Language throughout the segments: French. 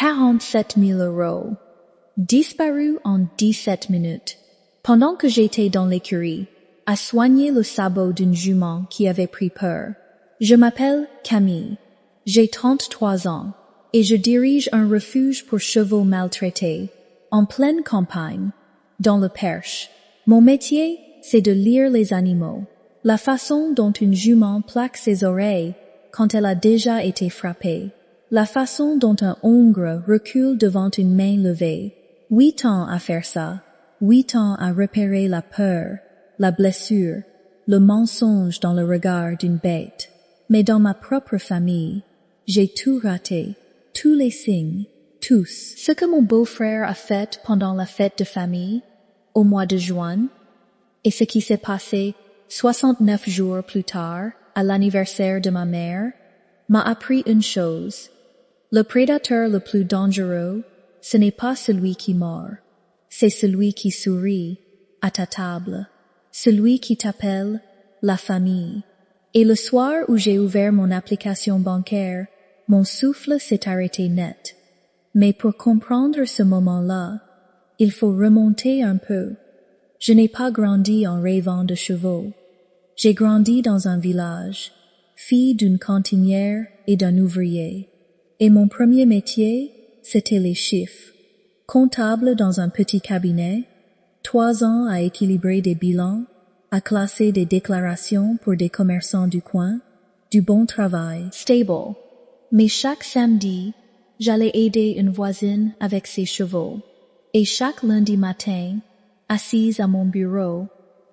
47 000 €. Disparu en 17 minutes. Pendant que j'étais dans l'écurie, à soigner le sabot d'une jument qui avait pris peur. Je m'appelle Camille. J'ai 33 ans et je dirige un refuge pour chevaux maltraités, en pleine campagne, dans le Perche. Mon métier, c'est de lire les animaux. La façon dont une jument plaque ses oreilles quand elle a déjà été frappée. La façon dont un hongre recule devant une main levée. 8 ans à faire ça. 8 ans à repérer la peur, la blessure, le mensonge dans le regard d'une bête. Mais dans ma propre famille, j'ai tout raté. Tous les signes. Tous. Ce que mon beau-frère a fait pendant la fête de famille, au mois de juin, et ce qui s'est passé 69 jours plus tard, à l'anniversaire de ma mère, m'a appris une chose. Le prédateur le plus dangereux, ce n'est pas celui qui mord, c'est celui qui sourit à ta table, celui qui t'appelle la famille. Et le soir où j'ai ouvert mon application bancaire, mon souffle s'est arrêté net. Mais pour comprendre ce moment-là, il faut remonter un peu. Je n'ai pas grandi en rêvant de chevaux. J'ai grandi dans un village, fille d'une cantinière et d'un ouvrier. Et mon premier métier, c'était les chiffres. Comptable dans un petit cabinet, 3 ans à équilibrer des bilans, à classer des déclarations pour des commerçants du coin, du bon travail. Stable. Mais chaque samedi, j'allais aider une voisine avec ses chevaux. Et chaque lundi matin, assise à mon bureau,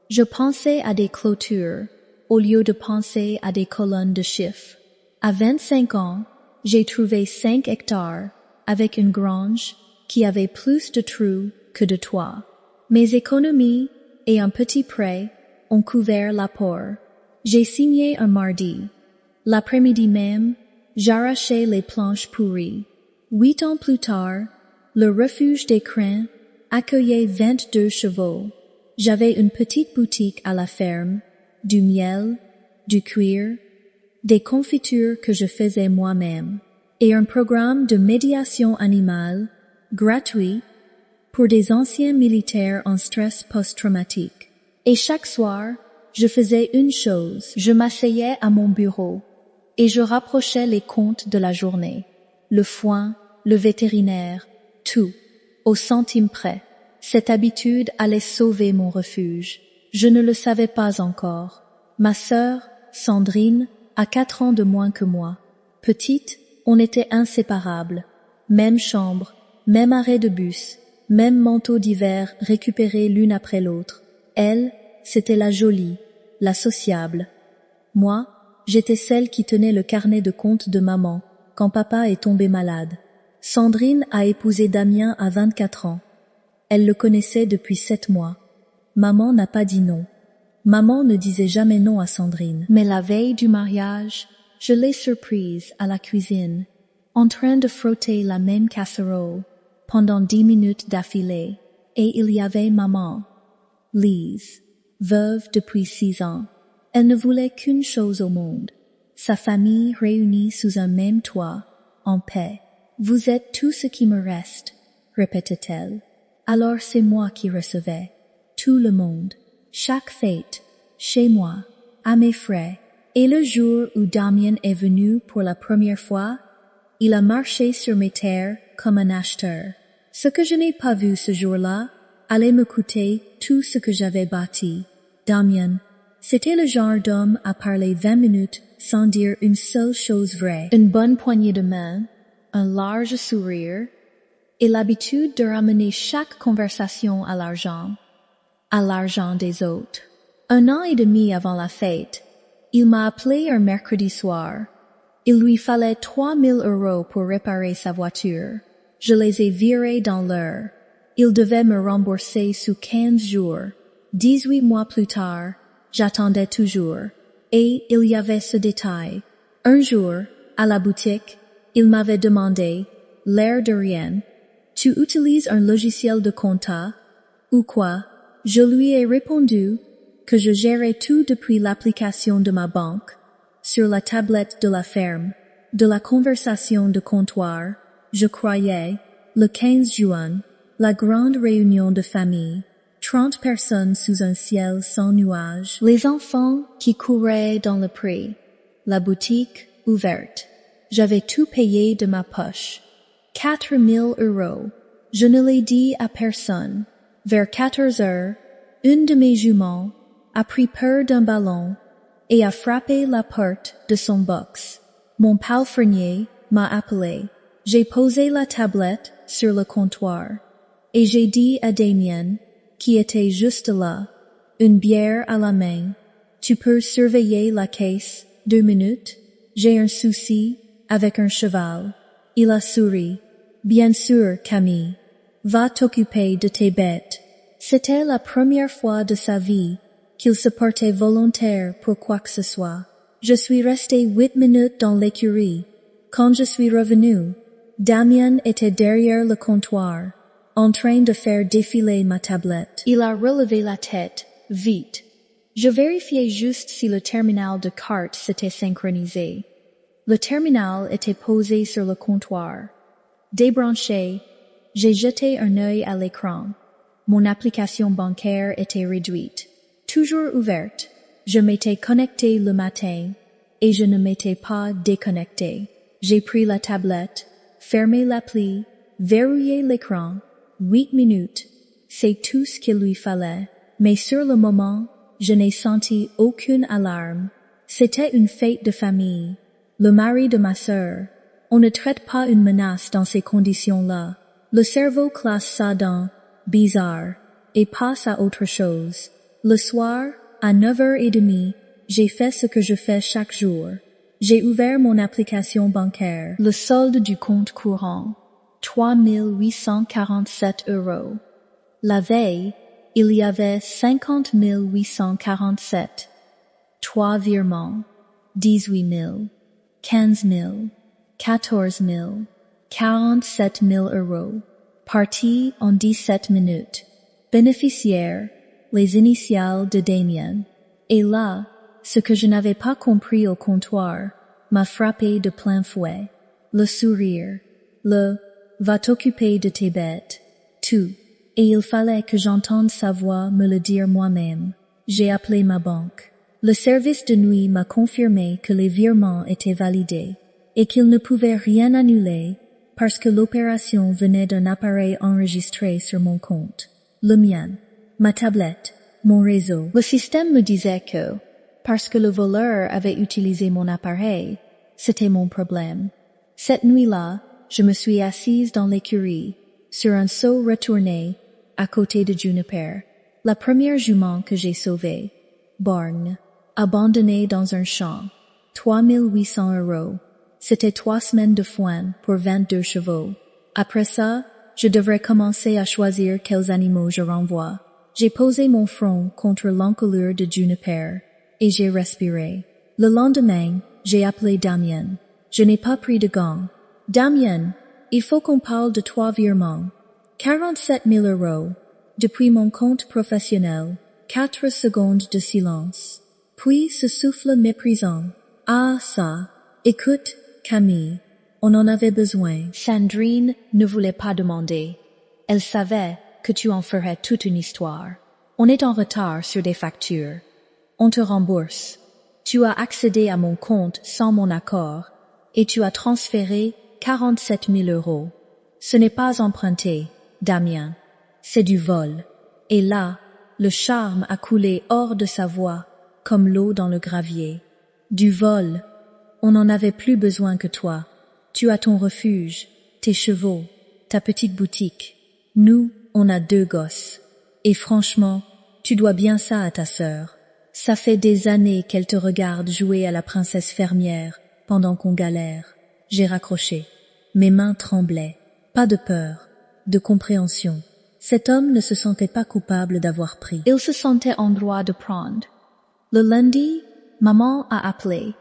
je pensais à des clôtures au lieu de penser à des colonnes de chiffres. À 25 ans, j'ai trouvé 5 hectares avec une grange qui avait plus de trous que de toits. Mes économies et un petit prêt ont couvert l'apport. J'ai signé un mardi. L'après-midi même, j'arrachais les planches pourries. 8 ans plus tard, le refuge des crins accueillait 22 chevaux. J'avais une petite boutique à la ferme, du miel, du cuir, des confitures que je faisais moi-même, et un programme de médiation animale gratuit pour des anciens militaires en stress post-traumatique. Et chaque soir, je faisais une chose, je m'asseyais à mon bureau et je rapprochais les comptes de la journée, le foin, le vétérinaire, tout, au centime près. Cette habitude allait sauver mon refuge. Je ne le savais pas encore. Ma sœur, Sandrine, a 4 ans de moins que moi. Petite, on était inséparables. Même chambre, même arrêt de bus, même manteau d'hiver récupérés l'une après l'autre. Elle, c'était la jolie, la sociable. Moi, j'étais celle qui tenait le carnet de compte de maman quand papa est tombé malade. Sandrine a épousé Damien à 24 ans. Elle le connaissait depuis 7 mois. Maman n'a pas dit non. Maman ne disait jamais non à Sandrine. Mais la veille du mariage, je l'ai surprise à la cuisine, en train de frotter la même casserole pendant 10 minutes d'affilée. Et il y avait maman, Lise, veuve depuis 6 ans. Elle ne voulait qu'une chose au monde, sa famille réunie sous un même toit, en paix. « Vous êtes tout ce qui me reste », répétait-elle. Alors c'est moi qui recevais tout le monde, chaque fête, chez moi, à mes frais. Et le jour où Damien est venu pour la première fois, il a marché sur mes terres comme un acheteur. Ce que je n'ai pas vu ce jour-là allait me coûter tout ce que j'avais bâti. Damien, c'était le genre d'homme à parler 20 minutes sans dire une seule chose vraie. Une bonne poignée de main, un large sourire, et l'habitude de ramener chaque conversation à l'argent des autres. 1 an et demi avant la fête, il m'a appelé un mercredi soir. Il lui fallait 3 000 € pour réparer sa voiture. Je les ai virés dans l'heure. Il devait me rembourser sous 15 jours. 18 mois plus tard, j'attendais toujours. Et il y avait ce détail. Un jour, à la boutique, il m'avait demandé, l'air de rien, « Tu utilises un logiciel de compta ou quoi ?» Je lui ai répondu que je gérais tout depuis l'application de ma banque, sur la tablette de la ferme, de la conversation de comptoir, je croyais, le 15 juin, la grande réunion de famille. 30 personnes sous un ciel sans nuages. Les enfants qui couraient dans le pré. La boutique ouverte. J'avais tout payé de ma poche. 4 000 €. Je ne l'ai dit à personne. Vers 14 heures, une de mes juments a pris peur d'un ballon et a frappé la porte de son box. Mon palefrenier m'a appelé. J'ai posé la tablette sur le comptoir et j'ai dit à Damien, qui était juste là, une bière à la main, tu peux surveiller la caisse 2 minutes? J'ai un souci avec un cheval. Il a souri. Bien sûr, Camille. Va t'occuper de tes bêtes. C'était la première fois de sa vie qu'il se portait volontaire pour quoi que ce soit. Je suis resté 8 minutes dans l'écurie. Quand je suis revenu, Damien était derrière le comptoir, en train de faire défiler ma tablette. Il a relevé la tête, vite. Je vérifiais juste si le terminal de carte s'était synchronisé. Le terminal était posé sur le comptoir. Débranché, j'ai jeté un œil à l'écran. Mon application bancaire était réduite. Toujours ouverte, je m'étais connecté le matin et je ne m'étais pas déconnecté. J'ai pris la tablette, fermé l'appli, verrouillé l'écran. 8 minutes, c'est tout ce qu'il lui fallait. Mais sur le moment, je n'ai senti aucune alarme. C'était une fête de famille. Le mari de ma sœur. On ne traite pas une menace dans ces conditions-là. Le cerveau classe ça dans « bizarre » et passe à autre chose. Le soir, à 9h30, j'ai fait ce que je fais chaque jour. J'ai ouvert mon application bancaire. Le solde du compte courant. 3 847 €. La veille, il y avait 50 847. 3 virements. 18 000. 15 000. 14 000. 47 000 €. Parti en 17 minutes. Bénéficiaire, les initiales de Damien. Et là, ce que je n'avais pas compris au comptoir m'a frappé de plein fouet. Le sourire. Le « va t'occuper de tes bêtes ». Tout. Et il fallait que j'entende sa voix me le dire moi-même. J'ai appelé ma banque. Le service de nuit m'a confirmé que les virements étaient validés et qu'il ne pouvait rien annuler parce que l'opération venait d'un appareil enregistré sur mon compte. Le mien, ma tablette, mon réseau. Le système me disait que, parce que le voleur avait utilisé mon appareil, c'était mon problème. Cette nuit-là, je me suis assise dans l'écurie, sur un seau retourné, à côté de Juniper, la première jument que j'ai sauvée. Borgne, abandonnée dans un champ. 3 800 €. C'était 3 semaines de foin pour 22 chevaux. Après ça, je devrais commencer à choisir quels animaux je renvoie. J'ai posé mon front contre l'encolure de Juniper, et j'ai respiré. Le lendemain, j'ai appelé Damien. Je n'ai pas pris de gants. Damien, il faut qu'on parle de 3 virements. 47 000 €. Depuis mon compte professionnel. 4 secondes de silence. Puis ce souffle méprisant. Ah ça. Écoute, Camille. On en avait besoin. Sandrine ne voulait pas demander. Elle savait que tu en ferais toute une histoire. On est en retard sur des factures. On te rembourse. Tu as accédé à mon compte sans mon accord et tu as transféré 47 000 €. Ce n'est pas emprunté, Damien. C'est du vol. Et là, le charme a coulé hors de sa voix, comme l'eau dans le gravier. Du vol. On n'en avait plus besoin que toi. Tu as ton refuge, tes chevaux, ta petite boutique. Nous, on a 2 gosses. Et franchement, tu dois bien ça à ta sœur. Ça fait des années qu'elle te regarde jouer à la princesse fermière pendant qu'on galère. J'ai raccroché. Mes mains tremblaient. Pas de peur, de compréhension. Cet homme ne se sentait pas coupable d'avoir pris. Il se sentait en droit de prendre. Le lundi, maman a appelé.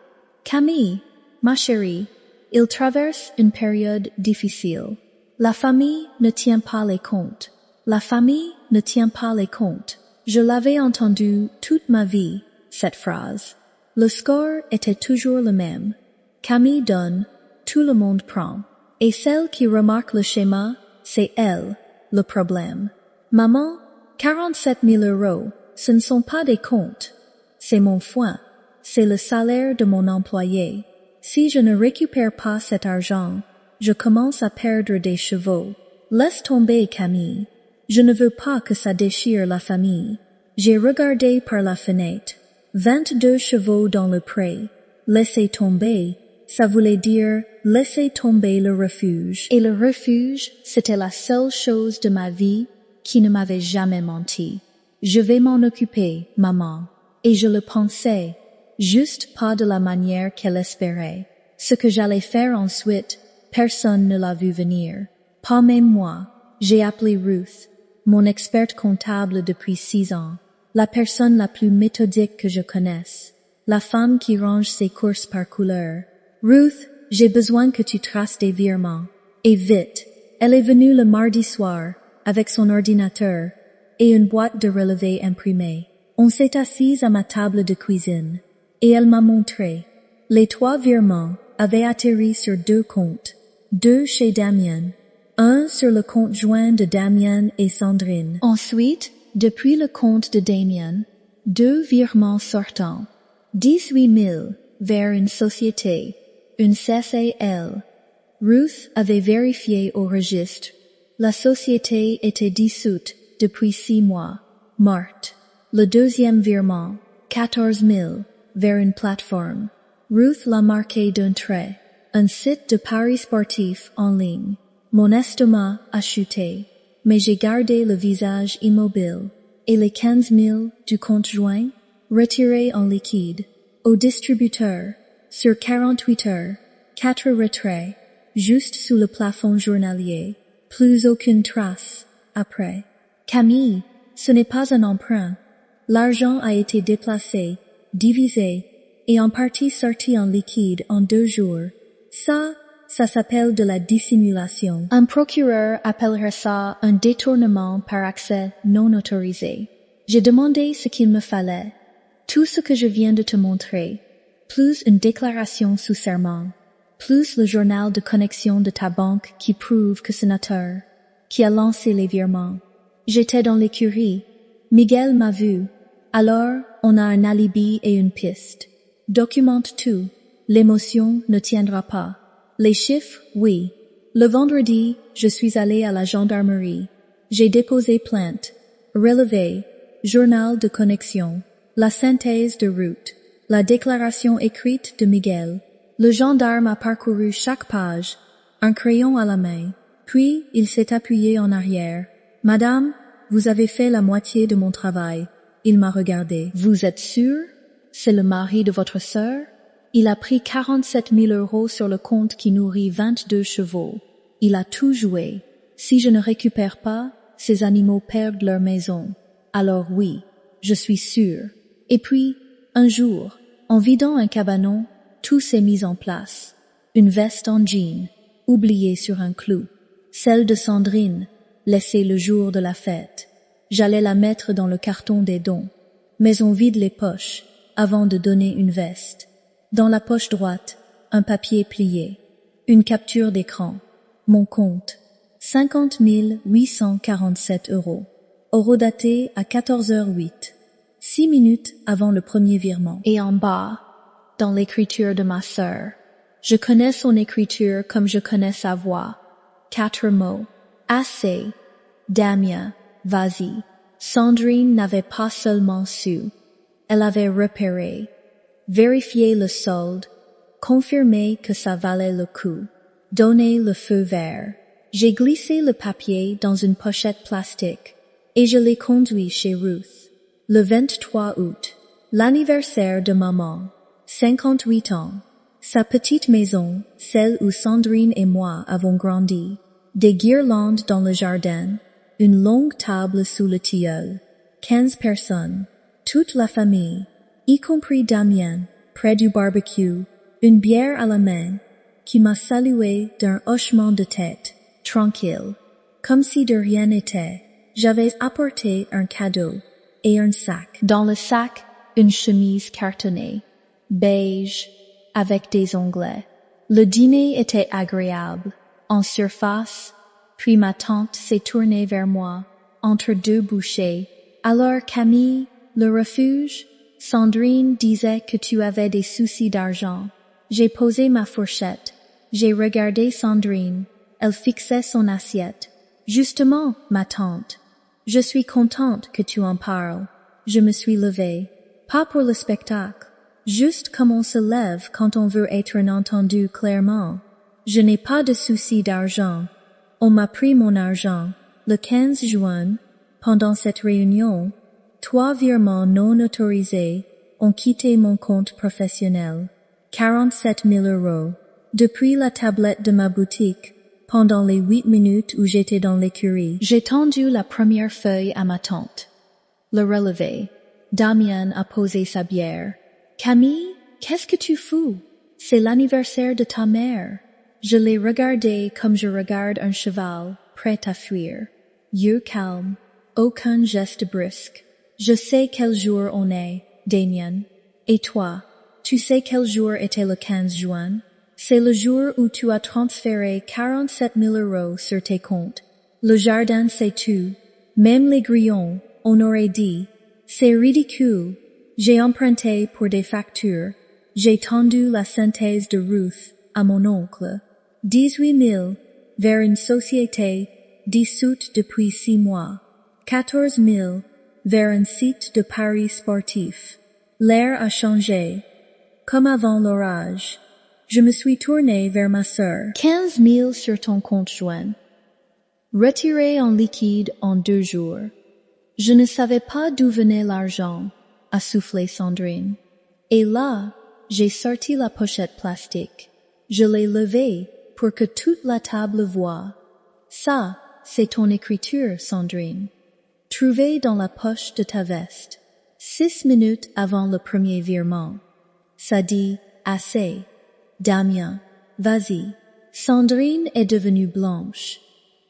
Camille, ma chérie, il traverse une période difficile. La famille ne tient pas les comptes. La famille ne tient pas les comptes. Je l'avais entendu toute ma vie, cette phrase. Le score était toujours le même. Camille donne, tout le monde prend. Et celle qui remarque le schéma, c'est elle, le problème. Maman, 47 000 €, ce ne sont pas des comptes. C'est mon foin. C'est le salaire de mon employé. Si je ne récupère pas cet argent, je commence à perdre des chevaux. Laisse tomber, Camille. Je ne veux pas que ça déchire la famille. J'ai regardé par la fenêtre. 22 chevaux dans le pré. Laissez tomber. Ça voulait dire laisser tomber le refuge. Et le refuge, c'était la seule chose de ma vie qui ne m'avait jamais menti. Je vais m'en occuper, maman. Et je le pensais, juste pas de la manière qu'elle espérait. Ce que j'allais faire ensuite, personne ne l'a vu venir. Pas même moi. J'ai appelé Ruth, mon experte comptable depuis 6 ans, la personne la plus méthodique que je connaisse, la femme qui range ses courses par couleur. Ruth, j'ai besoin que tu traces des virements. Et vite. Elle est venue le mardi soir, avec son ordinateur, et une boîte de relevés imprimée. On s'est assis à ma table de cuisine, et elle m'a montré. Les 3 virements avaient atterri sur 2 comptes, 2 chez Damien, un sur le compte joint de Damien et Sandrine. Ensuite, depuis le compte de Damien, 2 virements sortants, 18 000 vers une société, une SARL. Ruth avait vérifié au registre. La société était dissoute depuis 6 mois, morte. Le deuxième virement, 14 000, vers une plateforme. Ruth l'a marqué d'un trait, un site de paris sportifs en ligne. Mon estomac a chuté, mais j'ai gardé le visage immobile. Et les 15 000 du compte joint, retirés en liquide, au distributeur, sur 48 heures, 4 retraits, juste sous le plafond journalier, plus aucune trace, après. Camille, ce n'est pas un emprunt. L'argent a été déplacé, divisé, et en partie sorti en liquide en 2 jours. Ça s'appelle de la dissimulation. Un procureur appellerait ça un détournement par accès non autorisé. J'ai demandé ce qu'il me fallait. Tout ce que je viens de te montrer, plus une déclaration sous serment, plus le journal de connexion de ta banque qui prouve que c'est Nateur qui a lancé les virements. J'étais dans l'écurie. Miguel m'a vu. Alors, on a un alibi et une piste. Documente tout. L'émotion ne tiendra pas. Les chiffres, oui. Le vendredi, je suis allé à la gendarmerie. J'ai déposé plainte. Relevé. Journal de connexion. La synthèse de route. La déclaration écrite de Miguel. Le gendarme a parcouru chaque page, un crayon à la main. Puis, il s'est appuyé en arrière. « Madame, vous avez fait la moitié de mon travail. » Il m'a regardé. « Vous êtes sûre? C'est le mari de votre sœur? Il a pris 47 000 € sur le compte qui nourrit 22 chevaux. Il a tout joué. Si je ne récupère pas, ces animaux perdent leur maison. Alors oui, je suis sûre. » Et puis, un jour, en vidant un cabanon, tout s'est mis en place. Une veste en jean, oubliée sur un clou. Celle de Sandrine, laissée le jour de la fête. J'allais la mettre dans le carton des dons. Mais on vide les poches avant de donner une veste. Dans la poche droite, un papier plié. Une capture d'écran. Mon compte. 50 847 €. Horodaté à 14h08. 6 minutes avant le premier virement. Et en bas, dans l'écriture de ma sœur. Je connais son écriture comme je connais sa voix. 4 mots. Assez. Damien, vas-y. Sandrine n'avait pas seulement su. Elle avait repéré. Vérifié le solde. Confirmé que ça valait le coup. Donné le feu vert. J'ai glissé le papier dans une pochette plastique. Et je l'ai conduit chez Ruth. Le 23 août. L'anniversaire de maman. 58 ans. Sa petite maison, celle où Sandrine et moi avons grandi. Des guirlandes dans le jardin. Une longue table sous le tilleul. 15 personnes. Toute la famille, y compris Damien, près du barbecue. Une bière à la main, qui m'a salué d'un hochement de tête, tranquille. Comme si de rien n'était. J'avais apporté un cadeau et un sac. Dans le sac, une chemise cartonnée. Beige, avec des onglets. Le dîner était agréable. en surface, puis ma tante s'est tournée vers moi, entre deux bouchées. Alors Camille, le refuge? Sandrine disait que tu avais des soucis d'argent. J'ai posé ma fourchette. J'ai regardé Sandrine. Elle fixait son assiette. Justement, ma tante. Je suis contente que tu en parles. Je me suis levée. Pas pour le spectacle. Juste comme on se lève quand on veut être entendu clairement. Je n'ai pas de soucis d'argent. On m'a pris mon argent. Le 15 juin, pendant cette réunion, 3 virements non autorisés ont quitté mon compte professionnel. 47 000 €. Depuis la tablette de ma boutique, pendant les 8 minutes où j'étais dans l'écurie, j'ai tendu la première feuille à ma tante. Le relevé. Damien a posé sa bière. Camille, qu'est-ce que tu fous? C'est l'anniversaire de ta mère. Je l'ai regardé comme je regarde un cheval, prêt à fuir. Yeux calmes, aucun geste brusque. Je sais quel jour on est, Damien. Et toi, tu sais quel jour était le 15 juin? C'est le jour où tu as transféré 47 000 € sur tes comptes. Le jardin sait tout. Même les grillons, on aurait dit. C'est ridicule. J'ai emprunté pour des factures. J'ai tendu la synthèse de Ruth à mon oncle. 18 000 vers une société dissoute depuis 6 mois. 14 000 vers un site de paris sportif. L'air a changé. Comme avant l'orage. Je me suis tournée vers ma sœur. 15 000 sur ton compte joint. Retiré en liquide en 2 jours. Je ne savais pas d'où venait l'argent, a soufflé Sandrine. Et là, j'ai sorti la pochette plastique. Je l'ai levée pour que toute la table voie. Ça, c'est ton écriture, Sandrine. Trouvée dans la poche de ta veste. 6 minutes avant le premier virement. Ça dit assez. Damien, vas-y. Sandrine est devenue blanche.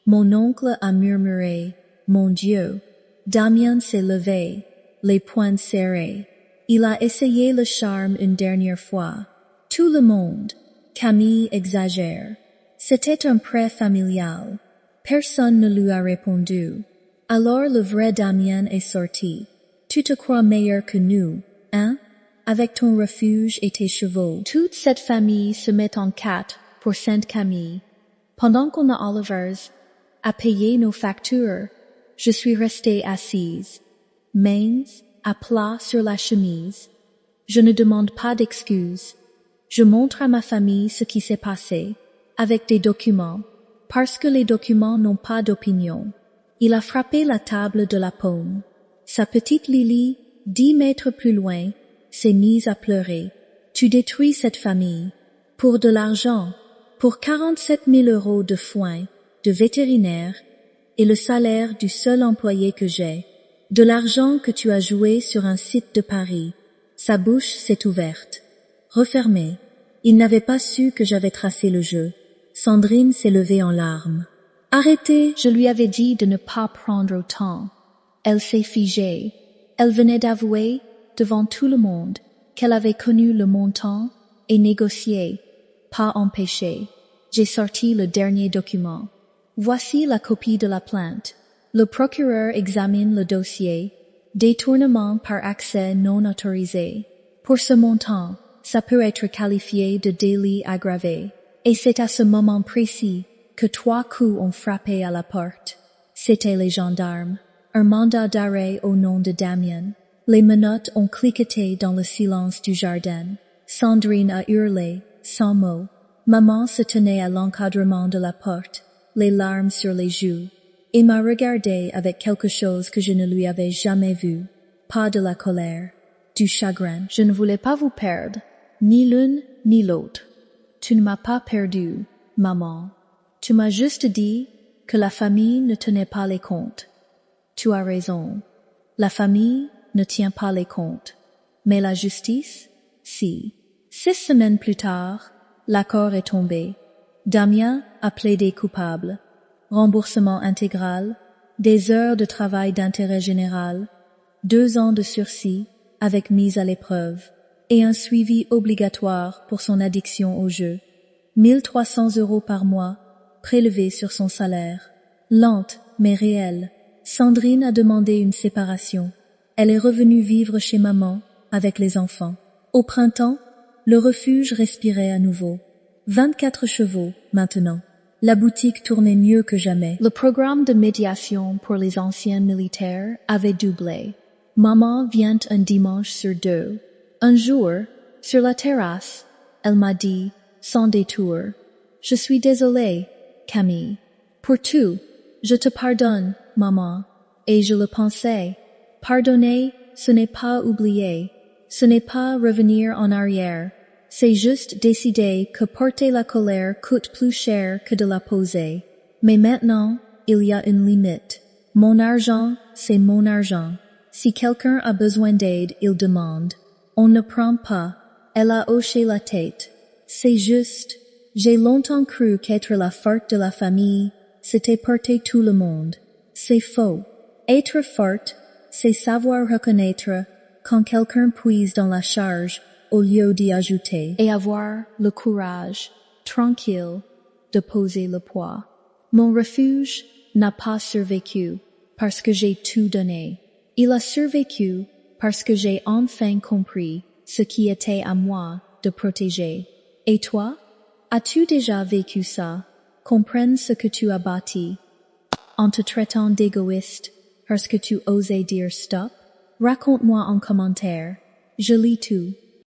Mon oncle a murmuré, mon Dieu. Damien s'est levé, les poings serrés. Il a essayé le charme une dernière fois. Tout le monde. Camille exagère. C'était un prêt familial. Personne ne lui a répondu. Alors le vrai Damien est sorti. Tu te crois meilleur que nous, hein? Avec ton refuge et tes chevaux. Toute cette famille se met en quatre pour Sainte-Camille. Pendant qu'on a Olivers à payer nos factures, je suis restée assise, mains à plat sur la chemise. Je ne demande pas d'excuses. Je montre à ma famille ce qui s'est passé, avec des documents, parce que les documents n'ont pas d'opinion. Il a frappé la table de la paume. Sa petite Lily, 10 mètres plus loin, s'est mise à pleurer. Tu détruis cette famille. Pour de l'argent, pour 47 000 € de foin, de vétérinaire, et le salaire du seul employé que j'ai. De l'argent que tu as joué sur un site de Paris. Sa bouche s'est ouverte. Refermée. Il n'avait pas su que j'avais tracé le jeu. Sandrine s'est levée en larmes. Arrêtez, je lui avais dit de ne pas prendre autant. Elle s'est figée. Elle venait d'avouer, devant tout le monde, qu'elle avait connu le montant et négocié, pas empêché. J'ai sorti le dernier document. Voici la copie de la plainte. Le procureur examine le dossier. Détournement par accès non autorisé. Pour ce montant, ça peut être qualifié de délit aggravé. Et c'est à ce moment précis que 3 coups ont frappé à la porte. C'étaient les gendarmes. Un mandat d'arrêt au nom de Damien. Les menottes ont cliqueté dans le silence du jardin. Sandrine a hurlé, sans mots. Maman se tenait à l'encadrement de la porte, les larmes sur les joues, et m'a regardé avec quelque chose que je ne lui avais jamais vu. Pas de la colère, du chagrin. Je ne voulais pas vous perdre, ni l'une ni l'autre. Tu ne m'as pas perdu, maman. Tu m'as juste dit que la famille ne tenait pas les comptes. Tu as raison. La famille ne tient pas les comptes. Mais la justice, si. 6 semaines plus tard, l'accord est tombé. Damien a plaidé coupable. Remboursement intégral, des heures de travail d'intérêt général, 2 ans de sursis avec mise à l'épreuve, et un suivi obligatoire pour son addiction au jeu. 1 300 € par mois, prélevés sur son salaire. Lente, mais réelle, Sandrine a demandé une séparation. Elle est revenue vivre chez maman, avec les enfants. Au printemps, le refuge respirait à nouveau. 24 chevaux, maintenant. La boutique tournait mieux que jamais. Le programme de médiation pour les anciens militaires avait doublé. Maman vient un dimanche sur 2. Un jour, sur la terrasse, elle m'a dit, sans détour, « Je suis désolée, Camille. Pour tout, je te pardonne, maman. » Et je le pensais. Pardonner, ce n'est pas oublier. Ce n'est pas revenir en arrière. C'est juste décider que porter la colère coûte plus cher que de la poser. Mais maintenant, il y a une limite. Mon argent, c'est mon argent. Si quelqu'un a besoin d'aide, il demande. On ne prend pas. Elle a hoché la tête. C'est juste. J'ai longtemps cru qu'être la forte de la famille, c'était porter tout le monde. C'est faux. Être forte, c'est savoir reconnaître quand quelqu'un puise dans la charge au lieu d'y ajouter, et avoir le courage, tranquille, de poser le poids. Mon refuge n'a pas survécu parce que j'ai tout donné. Il a survécu parce que j'ai enfin compris ce qui était à moi de protéger. Et toi, as-tu déjà vécu ça? Comprenne ce que tu as bâti. En te traitant d'égoïste parce que tu osais dire stop? Raconte-moi en commentaire. Je lis tout.